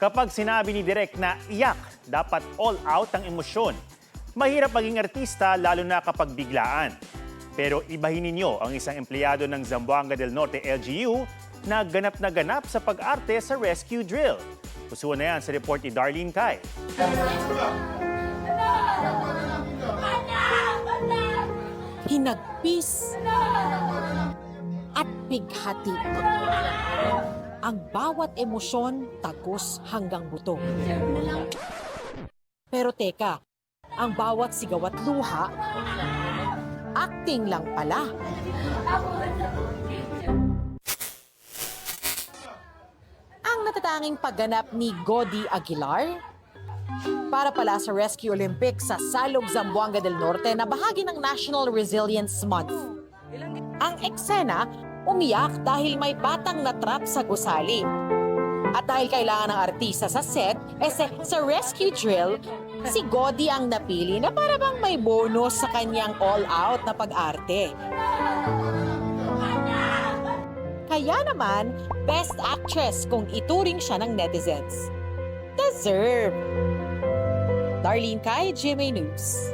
Kapag sinabi ni Direk na iyak, dapat all out ang emosyon. Mahirap maging artista lalo na kapag biglaan. Pero ibahin ninyo ang isang empleyado ng Zamboanga del Norte LGU na ganap sa pag-arte sa rescue drill. Pusuan na yan sa report ni Darlene Kai. Hinagpis at bighati. Ang bawat emosyon tagos hanggang buto. Pero teka, ang bawat sigaw at luha, acting lang pala. Ang natatanging pagganap ni Godi Aguilar para pala sa Rescue Olympics sa Salog, Zamboanga del Norte na bahagi ng National Resilience Month. Ang eksena, umiyak dahil may batang natrap sa gusali. At dahil kailangan ng artista sa set, sa rescue drill, si Godi ang napili na para bang may bonus sa kanyang all-out na pag-arte. Kaya naman, Best Actress kung ituring siya ng netizens. Deserve! Darlene Kai, GMA News.